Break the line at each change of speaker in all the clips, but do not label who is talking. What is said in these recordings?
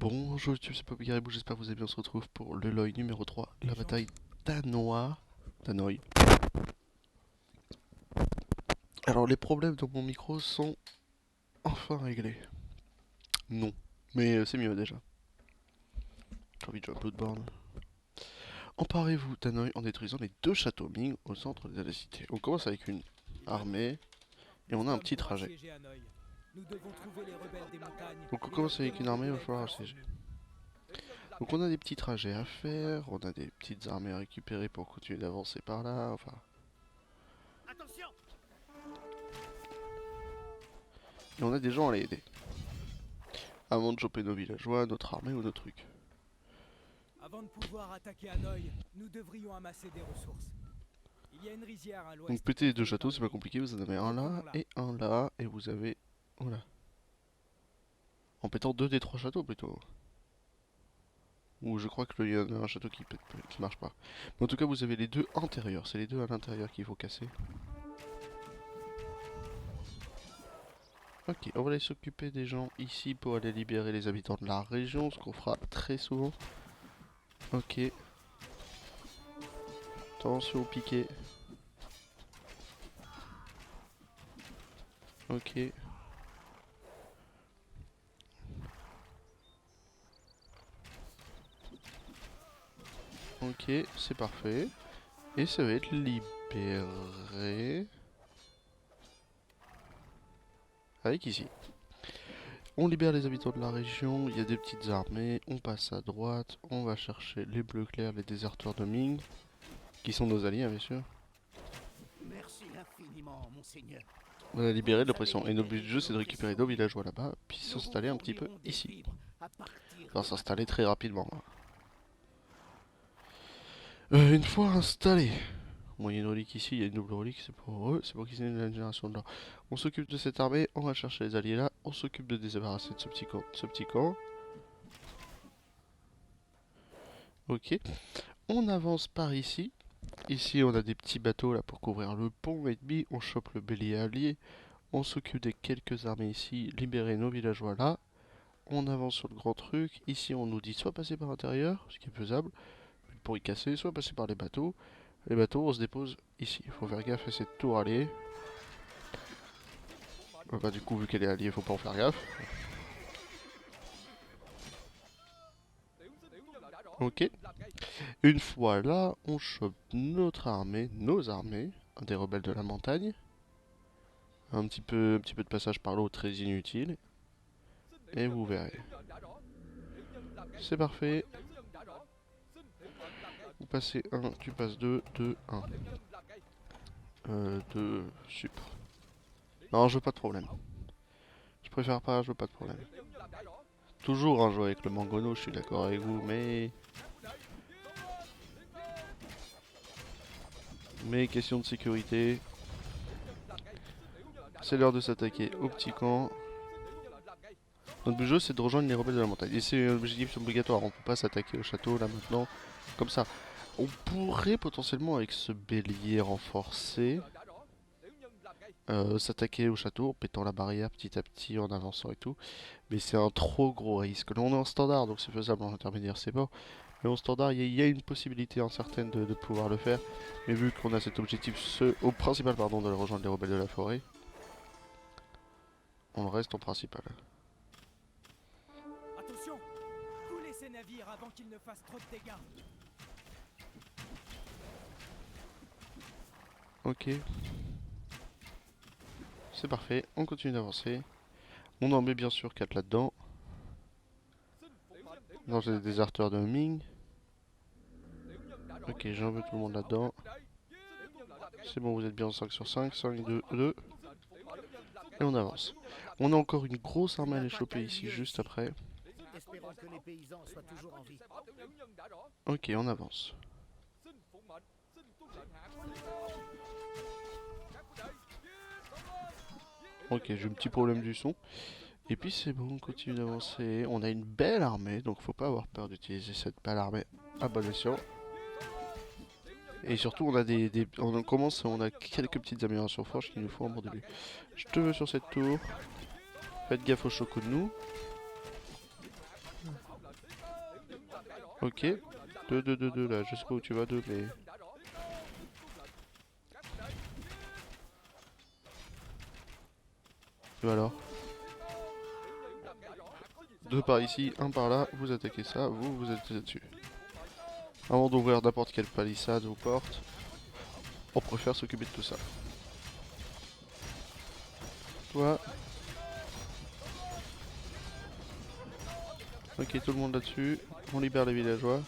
Bonjour YouTube, c'est Poppy Garibou, j'espère que vous allez bien. On se retrouve pour le LoL numéro 3, la bataille danois. Danoï. Alors les problèmes de mon micro sont enfin réglés. Non, mais c'est mieux déjà. J'ai envie de jouer à Bloodborne. Emparez-vous Danoï en détruisant les deux châteaux Ming au centre de la cité. On commence avec une armée et on a un petit trajet. Donc on commence avec une armée, il va falloir assiéger. Donc on a des petits trajets à faire, on a des petites armées à récupérer pour continuer d'avancer par là, enfin... Et on a des gens à l'aider. Avant de choper nos villageois, notre armée ou nos trucs.
Avant de pouvoir attaquer Hanoï, nous devrions amasser des ressources. Il y a une rizière à l'ouest.
Donc péter les deux châteaux, c'est pas compliqué, vous en avez un là et un là, et vous avez... Voilà. En pétant deux des trois châteaux plutôt. Ou je crois qu'il y en a un château qui marche pas. Mais en tout cas vous avez les deux antérieurs, c'est les deux à l'intérieur qu'il faut casser. Ok, on va aller s'occuper des gens ici pour aller libérer les habitants de la région, ce qu'on fera très souvent. Ok. Attention au piqué. Ok. Ok, c'est parfait. Et ça va être libéré. Avec ici. On libère les habitants de la région, il y a des petites armées, on passe à droite, on va chercher les bleus clairs, les déserteurs de Ming, qui sont nos alliés bien sûr.
Merci infiniment, monseigneur.
On a libéré de l'oppression, et notre but du jeu c'est de récupérer nos villageois là-bas, puis s'installer un petit peu ici. Enfin s'installer très rapidement. Une fois installé, bon il y a une relique ici, il y a une double relique, c'est pour eux, c'est pour qu'ils aient une génération de l'or. On s'occupe de cette armée, on va chercher les alliés là, on s'occupe de débarrasser de ce petit camp. Ok, on avance par ici. Ici on a des petits bateaux là pour couvrir le pont ennemi, on chope le bélier allié, on s'occupe des quelques armées ici, libérer nos villageois là, on avance sur le grand truc, ici on nous dit soit passer par l'intérieur, ce qui est faisable, pour y casser, soit passer par les bateaux on se dépose ici, il faut faire gaffe à cette tour alliée. Bah du coup vu qu'elle est alliée faut pas en faire gaffe. Ok. Une fois là, on chope notre armée, nos armées, des rebelles de la montagne. Un petit peu de passage par l'eau très inutile. Et vous verrez. C'est parfait. Vous passez 1, tu passes 2, 2, 1. 2, super. Non, je veux pas de problème. Je préfère pas, je veux pas de problème. Toujours un jouer avec le Mangono, je suis d'accord avec vous, mais... Mais question de sécurité. C'est l'heure de s'attaquer au petit camp. Notre but de jeu c'est de rejoindre les rebelles de la montagne. Et c'est un objectif obligatoire, on peut pas s'attaquer au château là maintenant. Comme ça. On pourrait potentiellement avec ce bélier renforcé s'attaquer au château en pétant la barrière petit à petit, en avançant et tout. Mais c'est un trop gros risque. Là on est en standard donc c'est faisable, en intermédiaire c'est mort. Mais en standard il y a une possibilité incertaine de pouvoir le faire. Mais vu qu'on a cet objectif au principal pardon, de rejoindre les rebelles de la forêt, on reste en principal.
Attention, coulez ces navires avant qu'ils ne fassent trop de dégâts.
Ok. C'est parfait, on continue d'avancer. On en met bien sûr 4 là-dedans. Non, j'ai des déserteurs de Ming. Ok, j'en veux tout le monde là-dedans. C'est bon, vous êtes bien en 5 sur 5, 5, 2, 2. Et on avance. On a encore une grosse armée à les choper ici, juste après.
Espérons que les paysans soient toujours en vie.
Ok, on avance. Ok, j'ai un petit problème du son. Et puis c'est bon, on continue d'avancer. On a une belle armée, donc faut pas avoir peur d'utiliser cette belle armée à bon escient. Et surtout, on a on commence, on a quelques petites améliorations franches qu'il nous faut en bon début. Je te veux sur cette tour. Faites gaffe au choco de nous. Ok. 2, 2, 2, 2 là, je sais pas où tu vas, 2, mais... Et alors 2 par ici, 1 par là, vous attaquez ça, vous êtes là-dessus. Avant d'ouvrir n'importe quelle palissade ou porte, on préfère s'occuper de tout ça. Toi. Ok, tout le monde là-dessus. On libère les villageois.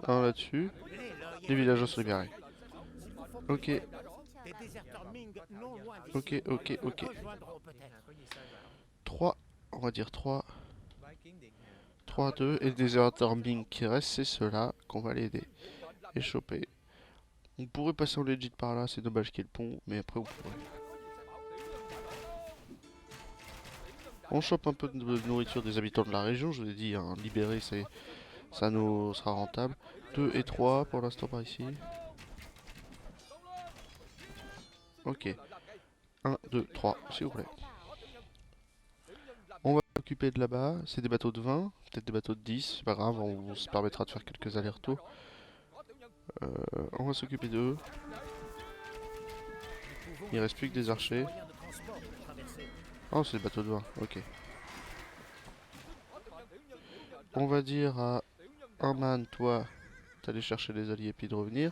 Un là-dessus. Les villageois sont libérés. Ok,
Des déserteurs Ming non loin d'ici.
ok.
Rejoindront peut-être.
3, on va dire 3. 3, 2. Et les déserteurs Ming qui restent, c'est ceux-là qu'on va l'aider. Et choper. On pourrait passer en legit par là, c'est dommage qu'il y ait le pont, mais après on pourrait. On chope un peu de nourriture des habitants de la région, je vous ai dit, hein, libérer, ça nous sera rentable. 2 et 3 pour l'instant par ici. Ok. 1, 2, 3, s'il vous plaît. On va s'occuper de là-bas, c'est des bateaux de 20, peut-être des bateaux de 10, c'est pas grave, on se permettra de faire quelques allers-retours. On va s'occuper d'eux. Il reste plus que des archers. Oh, c'est des bateaux de 20, ok. On va dire à un man, toi, d'aller chercher les alliés puis de revenir.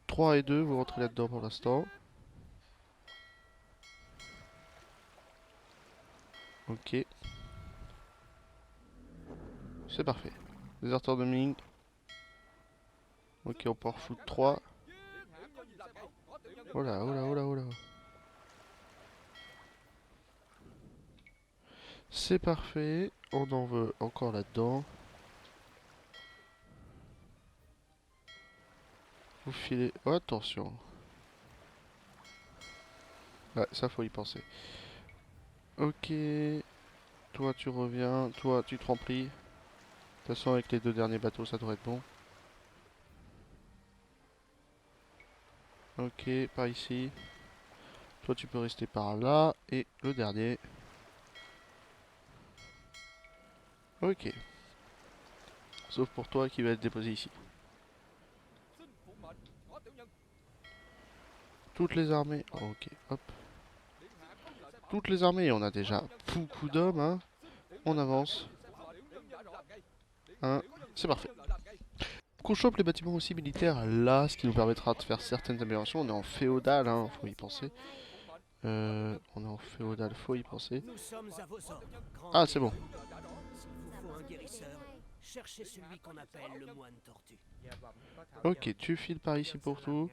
3 et 2, vous rentrez là-dedans pour l'instant. Ok. C'est parfait. Déserteur de Ming. Ok, on peut en foutre 3. Oh là, oh là, oh là, oh là. C'est parfait. On en veut encore là-dedans. Vous filez... Oh, attention. Ouais, ça faut y penser. Ok. Toi, tu reviens. Toi, tu te remplis. De toute façon, avec les 2 derniers bateaux, ça devrait être bon. Ok, par ici. Toi, tu peux rester par là. Et le dernier. Ok. Sauf pour toi qui va être déposé ici. Toutes les armées. Ok, hop. Toutes les armées, on a déjà beaucoup d'hommes, hein. On avance. C'est parfait. Donc on chope les bâtiments aussi militaires là, ce qui nous permettra de faire certaines améliorations. On est en féodal, hein, faut y penser. On est en féodal, faut y penser.
Nous sommes à vos ordres.
Ah, c'est bon.
S'il vous faut un guérisseur, cherchez celui qu'on appelle le moine tortue.
Ok, tu files par ici pour tout.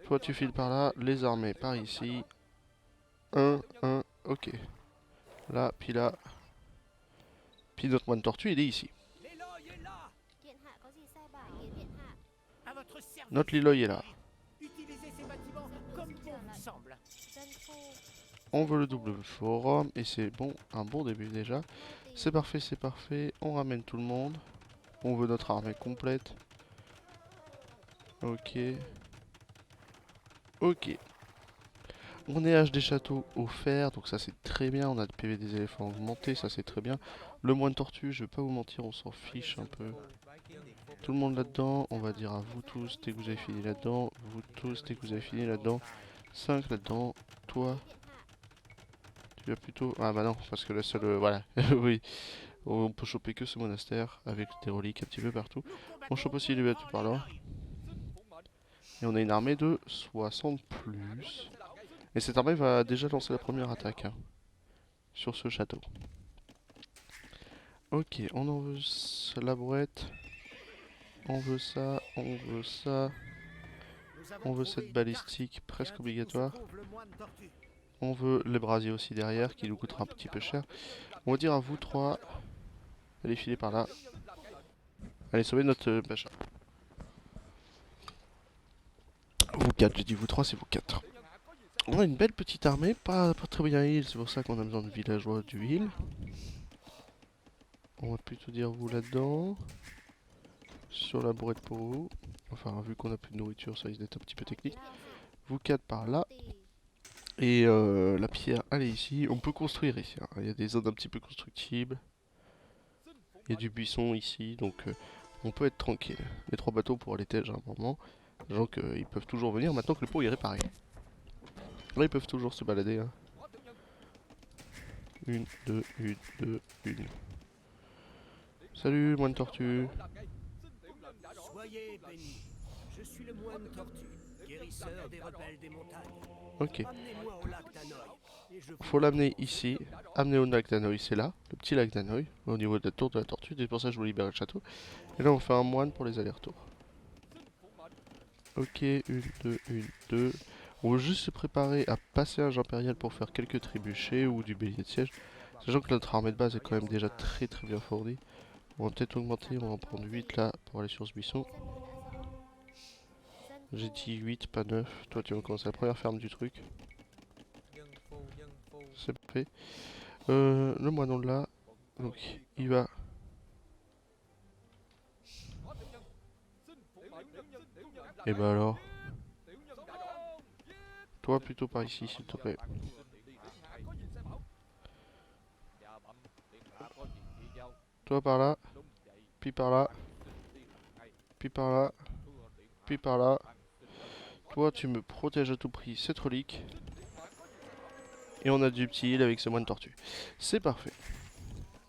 Toi, tu files par là. Les armées par ici. 1, 1, ok. Là, puis là. Puis notre moine tortue, il est ici.
À votre service.
Notre Liloy est là.
Utilisez ces bâtiments comme bon vous semble.
On veut le double forum et c'est bon, un bon début déjà. C'est parfait, c'est parfait. On ramène tout le monde. On veut notre armée complète. Ok. Ok. On est H des châteaux offerts, donc ça c'est très bien. On a le PV des éléphants augmenté, ça c'est très bien. Le moine tortue, je vais pas vous mentir, on s'en fiche un peu. Tout le monde là-dedans, on va dire à vous tous, dès que vous avez fini là-dedans. Vous tous, dès que vous avez fini là-dedans. 5 là-dedans. Toi, tu vas plutôt... Ah bah non, parce que la seule... voilà, oui. On peut choper que ce monastère, avec des reliques un petit peu partout. On chope aussi les bateaux par là. Et on a une armée de 60 plus. Et cette armée va déjà lancer la première attaque, hein, sur ce château. Ok, on en veut la brouette. On veut ça, on veut ça. On veut cette balistique presque obligatoire. On veut les brasiers aussi derrière, qui nous coûtera un petit peu cher. On va dire à vous 3. Allez filer par là. Allez sauver notre machin. Vous 4, j'ai dit vous 3, c'est vous 4. On a une belle petite armée, pas très bien heal, c'est pour ça qu'on a besoin de villageois du heal. On va plutôt dire vous là-dedans. Sur la brouette pour vous. Enfin, vu qu'on a plus de nourriture, ça risque d'être un petit peu technique. Vous 4 par là. Et la pierre, elle est ici. On peut construire ici, hein. Il y a des zones un petit peu constructibles. Il y a du buisson ici, donc on peut être tranquille. Les 3 bateaux pour aller tège à un moment. Sachant qu'ils peuvent toujours venir maintenant que le pont est réparé. Là, ils peuvent toujours se balader. Hein. 1, 2, 1, 2, 1. Salut, moine tortue.
Soyez bénis. Je suis le moine tortue, guérisseur des rebelles des montagnes.
Ok.
Amenez-moi au lac d'Hanoï. Et je vous
Faut l'amener ici. Amener au lac d'Hanoï, c'est là. Le petit lac d'Hanoï, au niveau de la tour de la tortue. C'est pour ça que je vous libère le château. Et là, on fait un moine pour les allers-retours. Ok, 1, 2, 1, 2. On veut juste se préparer à passer un impérial pour faire quelques trébuchets ou du bélier de siège. Sachant que notre armée de base est quand même déjà très bien fournie. On va peut-être augmenter, on va en prendre 8 là pour aller sur ce buisson. J'ai dit 8, pas 9. Toi tu vas commencer la première ferme du truc. C'est parfait. Le moineau là. Donc il va. Et bah alors. Toi plutôt par ici s'il te plaît. Toi par là. Puis par là. Puis par là. Puis par là. Toi tu me protèges à tout prix cette relique. Et on a du petit heal avec ce moine tortue. C'est parfait.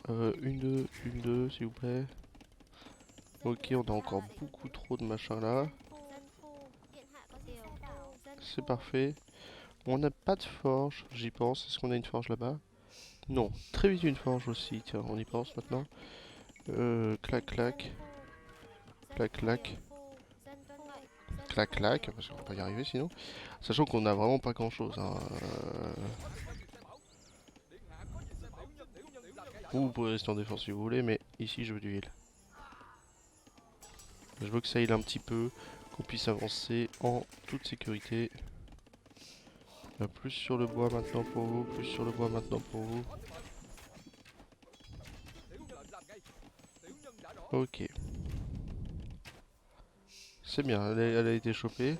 1, 2, 1, 2 s'il vous plaît. Ok, on a encore beaucoup trop de machin là. C'est parfait. On n'a pas de forge, j'y pense. Est-ce qu'on a une forge là-bas? Non. Très vite une forge aussi, tiens, on y pense maintenant. Clac, clac. Clac, clac. Clac, clac, parce qu'on va pas y arriver sinon. Sachant qu'on a vraiment pas grand-chose. Hein. Vous pouvez rester en défense si vous voulez, mais ici je veux du heal. Je veux que ça heal un petit peu, qu'on puisse avancer en toute sécurité. Plus sur le bois maintenant pour vous, plus sur le bois maintenant pour vous. Ok. C'est bien, elle a été chopée.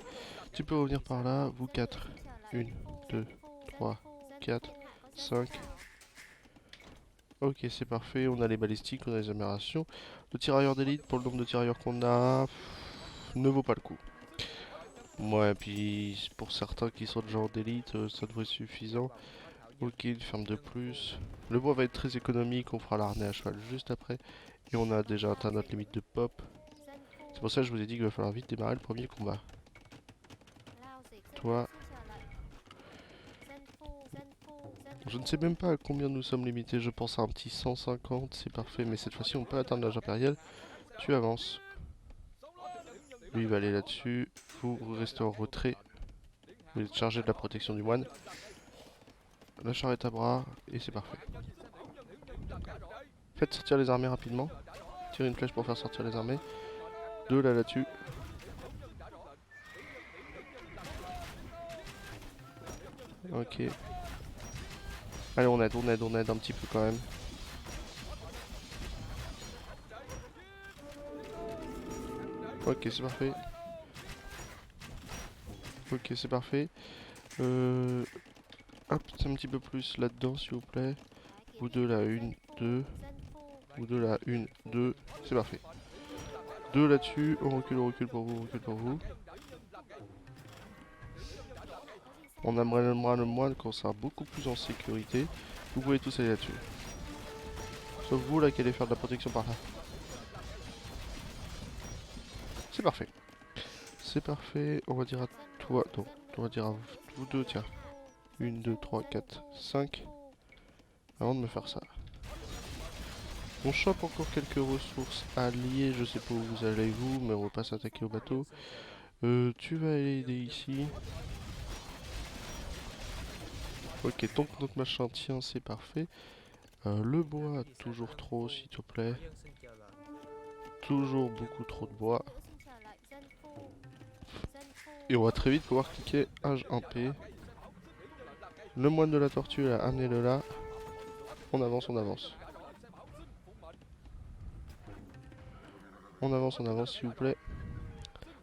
Tu peux revenir par là, vous 4. 1, 2, 3, 4, 5. Ok, c'est parfait, on a les balistiques, on a les améliorations. Le tirailleur d'élite, pour le nombre de tirailleurs qu'on a, ne vaut pas le coup. Ouais, puis pour certains qui sont de genre d'élite, ça devrait être suffisant. Ok, une ferme de plus. Le bois va être très économique, on fera l'arnais à cheval juste après. Et on a déjà atteint notre limite de pop. C'est pour ça que je vous ai dit qu'il va falloir vite démarrer le premier combat. Toi. Je ne sais même pas à combien nous sommes limités, je pense à un petit 150, c'est parfait. Mais cette fois-ci on peut atteindre l'âge impérial. Tu avances. Lui il va aller là-dessus. Vous restez en retrait. Vous êtes chargé de la protection du moine. La charrette à bras, et c'est parfait. Faites sortir les armées rapidement. Tirez une flèche pour faire sortir les armées. 2 là-dessus. Ok. Allez, on aide un petit peu quand même. Ok, c'est parfait. Ok, c'est parfait. Hop, un petit peu plus là-dedans, s'il vous plaît. Vous deux là, 1, 2. Vous deux là, 1, 2. C'est parfait. 2 là-dessus. On recule pour vous, on recule pour vous. On amènera le moine quand on sera beaucoup plus en sécurité. Vous pouvez tous aller là-dessus. Sauf vous là qui allez faire de la protection par là. C'est parfait. C'est parfait. On va dire à toi. Donc, on va dire à vous deux, tiens. 1, 2, 3, 4, 5. Avant de me faire ça. On chope encore quelques ressources alliées. Je sais pas où vous allez vous, mais on va pas s'attaquer au bateau. Tu vas aller aider ici. Ok, tant que notre machin tient, c'est parfait. Le bois, toujours trop, s'il te plaît. Toujours beaucoup trop de bois. Et on va très vite pouvoir cliquer H1P. Le moine de la tortue, là, amenez-le là. On avance, on avance. On avance, s'il vous plaît.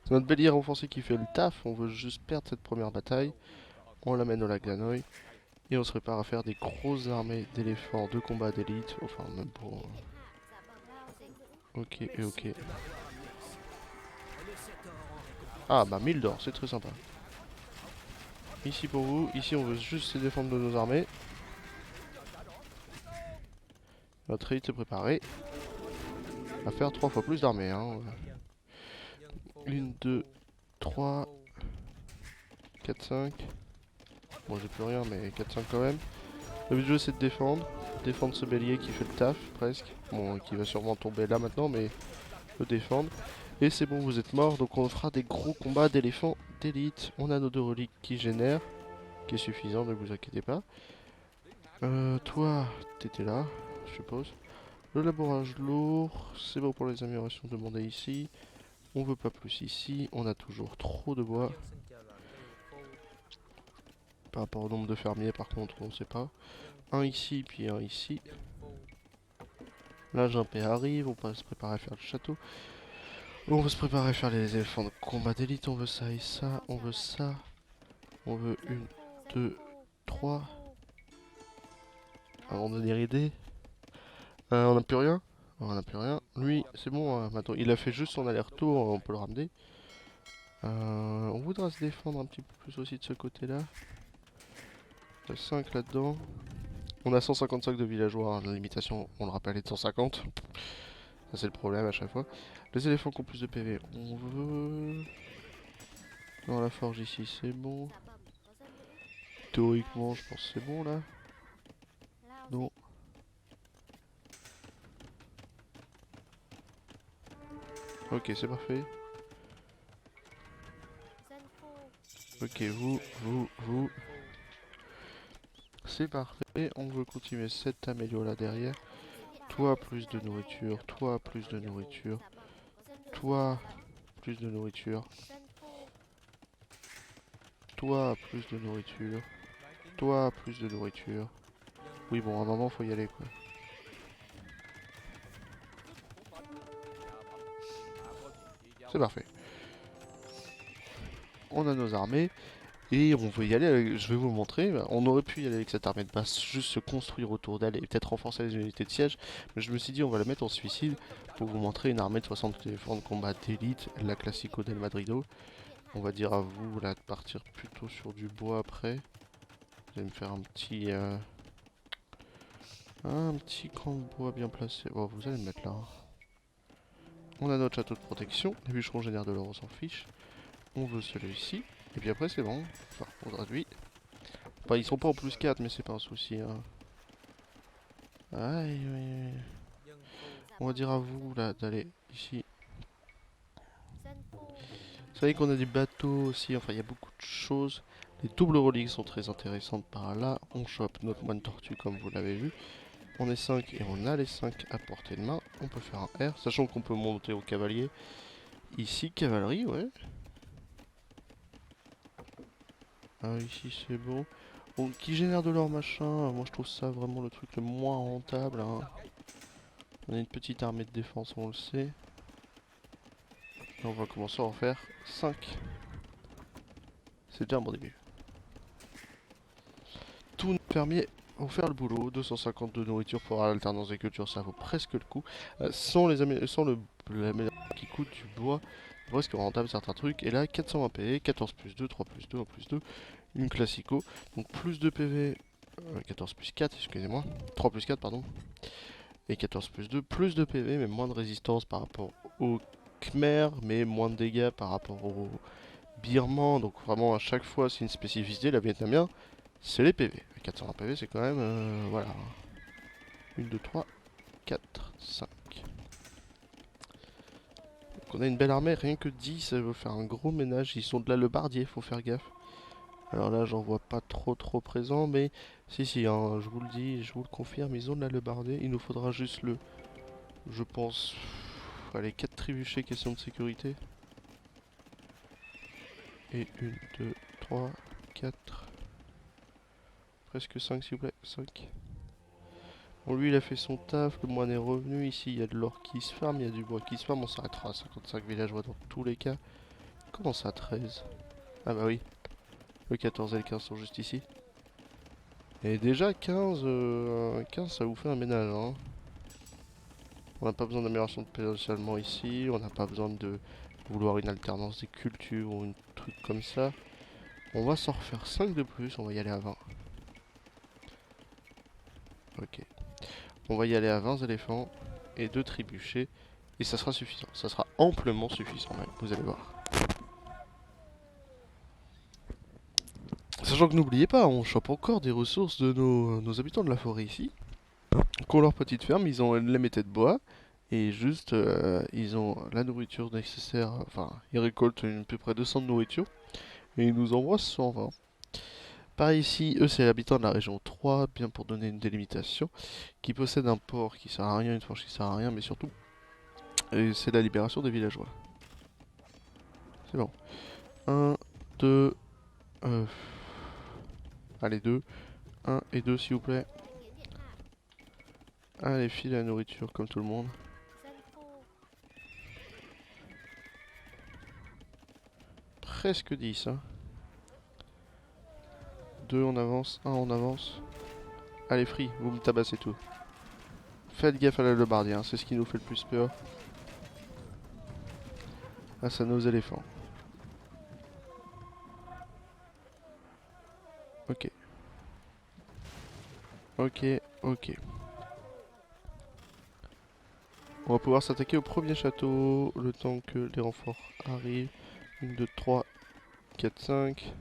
C'est notre bélier renforcé qui fait le taf. On veut juste perdre cette première bataille. On l'amène au lac d'Hanoï. Et on se prépare à faire des grosses armées d'éléphants de combat d'élite. Enfin, même pour... Ok et
Merci
ok.
de m'avoir amené ici. Prenez cet or en récompense.
Ah bah 1000 d'or, c'est très sympa. Ici pour vous, ici on veut juste se défendre de nos armées. Notre élite est préparée à faire 3 fois plus d'armées. Hein. 1, 2, 3, 4, 5. Bon j'ai plus rien mais 4, 5 quand même. Le but du jeu c'est de défendre. Défendre ce bélier qui fait le taf presque. Bon qui va sûrement tomber là maintenant mais le défendre. Et c'est bon vous êtes morts donc on fera des gros combats d'éléphants d'élite. On a nos 2 reliques qui génèrent. Qui est suffisant, ne vous inquiétez pas. Toi, t'étais là, je suppose. Le labourage lourd, c'est bon pour les améliorations demandées ici. On veut pas plus ici, on a toujours trop de bois. Par rapport au nombre de fermiers par contre, on sait pas. Un ici, puis un ici. Là, Gimpé arrive, on va se préparer à faire le château. On veut se préparer à faire les éléphants de combat d'élite, on veut ça et ça, on veut ça. On veut 1, 2, 3. Avant de dire idée. On n'a plus rien. On n'a plus rien. Lui, c'est bon, maintenant, il a fait juste son aller-retour, on peut le ramener. On voudra se défendre un petit peu plus aussi de ce côté-là. Il y a 5 là-dedans. On a 155 de villageois, hein. La limitation, on le rappelle, est de 150. Ça c'est le problème à chaque fois. Les éléphants qui ont plus de PV, on veut... Dans la forge ici, c'est bon. Théoriquement, je pense que c'est bon là. Non. Ok, c'est parfait. Ok, vous. C'est parfait. On veut continuer cette amélioration là derrière. Toi, plus de nourriture. Toi, plus de nourriture. Toi, plus de nourriture. Toi, plus de nourriture. Toi, plus de nourriture. Oui, bon, à un moment, faut y aller, quoi. C'est parfait. On a nos armées. Et on veut y aller, je vais vous le montrer, on aurait pu y aller avec cette armée de base, juste se construire autour d'elle et peut-être renforcer les unités de siège, mais je me suis dit on va la mettre en suicide pour vous montrer une armée de 60 éléphants de combat d'élite, la Classico del Madrido. On va dire à vous là de partir plutôt sur du bois après. Vous allez me faire un petit camp de bois bien placé. Oh, vous allez me mettre là. On a notre château de protection, les bûcherons génèrent de l'or, on s'en fiche. On veut celui-ci, et puis après c'est bon, enfin on traduit. Enfin, ils sont pas en plus 4, mais c'est pas un souci. Hein. Aïe, aïe, aïe. On va dire à vous là d'aller ici. Vous savez qu'on a des bateaux aussi, enfin il y a beaucoup de choses. Les doubles reliques sont très intéressantes par là. On chope notre moine tortue comme vous l'avez vu. On est 5 et on a les 5 à portée de main. On peut faire un R, sachant qu'on peut monter au cavalier. Ici, cavalerie, ouais. Ah, ici c'est bon. Bon, qui génère de l'or machin, moi je trouve ça vraiment le truc le moins rentable. Hein. On a une petite armée de défense, on le sait. Et on va commencer à en faire 5. C'est déjà un bon début. Tous nos fermiers vont faire le boulot. 250 de nourriture pour l'alternance des cultures, ça vaut presque le coup. Sans l'amélioration qui coûte du bois, presque rentable certains trucs. Et là, 420 PV, 14 plus 2, 3 plus 2, 1 plus 2, une classico. Donc plus de PV, 14 plus 4, excusez-moi. 3 plus 4, pardon. Et 14 plus 2, plus de PV, mais moins de résistance par rapport au Khmer, mais moins de dégâts par rapport au Birman. Donc vraiment à chaque fois c'est une spécificité, la vietnamien, c'est les PV. 420 PV c'est quand même, voilà. 1, 2, 3, 4, 5. Donc on a une belle armée, rien que 10, ça veut faire un gros ménage. Ils sont de la lebardier, faut faire gaffe. Alors là j'en vois pas trop présent, mais si, hein, je vous le dis, je vous le confirme, ils ont de la lebardier. Il nous faudra juste je pense, allez, 4 trébuchets, question de sécurité. Et 1, 2, 3, 4. Presque 5 s'il vous plaît, 5. Bon lui il a fait son taf, le moine est revenu, ici il y a de l'or qui se farme, il y a du bois qui se farme, on s'arrêtera à 55 villageois dans tous les cas. Comment ça 13? Ah bah oui, le 14 et le 15 sont juste ici. Et déjà 15, 15 ça vous fait un ménage hein. On n'a pas besoin d'amélioration de potentiellement ici. On n'a pas besoin de vouloir une alternance des cultures ou un truc comme ça. On va s'en refaire 5 de plus. On va y aller à 20. Ok. On va y aller à 20 éléphants et 2 trébuchets. Et ça sera suffisant. Ça sera amplement suffisant même. Vous allez voir. Sachant que n'oubliez pas, on chope encore des ressources de nos habitants de la forêt ici. Qui ont leur petite ferme, ils ont les métaux de bois. Et juste, ils ont la nourriture nécessaire. Enfin, ils récoltent à peu près 200 de nourriture. Et ils nous envoient 120. Pareil ici, eux c'est l'habitant de la région 3, bien pour donner une délimitation. Qui possède un port qui sert à rien, une forge qui sert à rien, mais surtout, c'est la libération des villageois. C'est bon. 1, 2, allez 2. 1 et 2 s'il vous plaît. Allez, file la nourriture comme tout le monde. Presque 10 hein. 2 on avance, 1 on avance. Allez free, vous me tabassez tout. Faites gaffe à la lebardier, hein, c'est ce qui nous fait le plus peur. Face à nos éléphants. Ok. Ok, ok. On va pouvoir s'attaquer au premier château le temps que les renforts arrivent. 1, 2, 3, 4, 5.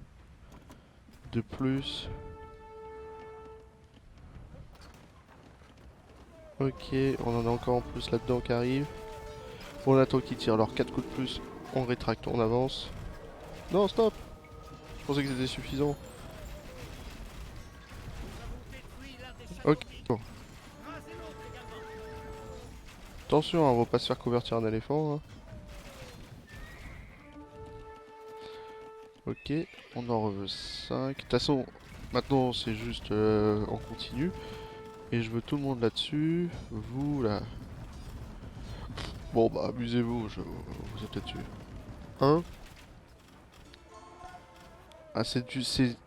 De plus. Ok, on en a encore en plus là-dedans qui arrive. On attend qu'ils tirent leurs 4 coups de plus. On rétracte, on avance. Non, stop! Je pensais que c'était suffisant. Ok, bon. Attention, hein, on va pas se faire convertir en éléphant. Hein. Ok, on en reveut 5. De toute façon, maintenant c'est juste en continu. Et je veux tout le monde là-dessus. Vous là. Bon bah amusez-vous, vous êtes là-dessus. 1. Ah, c'est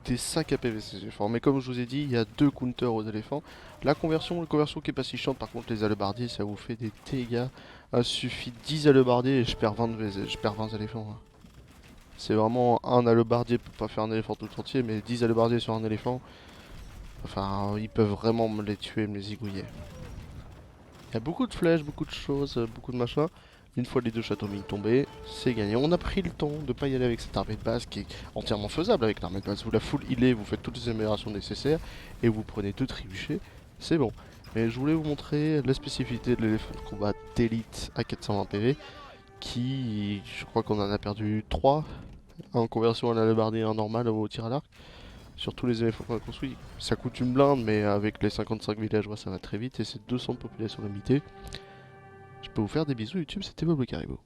des 5 APV ces éléphants. Mais comme je vous ai dit, il y a 2 counters aux éléphants. La conversion qui est pas si chiante, par contre les alebardiers ça vous fait des dégâts. Il suffit 10 alebardiers et je perds 20 éléphants. Hein. C'est vraiment un alebardier pour pas faire un éléphant tout entier, mais 10 alebardiers sur un éléphant. Enfin, ils peuvent vraiment me les tuer, me les zigouiller. Il y a beaucoup de flèches, beaucoup de choses, beaucoup de machins. Une fois les 2 châteaux mines tombés, c'est gagné. On a pris le temps de pas y aller avec cette armée de base qui est entièrement faisable avec l'armée de base. Vous la full healez, vous faites toutes les améliorations nécessaires et vous prenez 2 trébuchets, c'est bon. Mais je voulais vous montrer la spécificité de l'éléphant de combat d'élite à 420 PV qui, je crois qu'on en a perdu 3 en conversion à la lebardier et en normal au tir à l'arc. Sur tous les éléphants qu'on a construits, ça coûte une blinde, mais avec les 55 villageois ça va très vite et c'est 200 de population limitée. Je peux vous faire des bisous YouTube, c'était Bob le Caribou.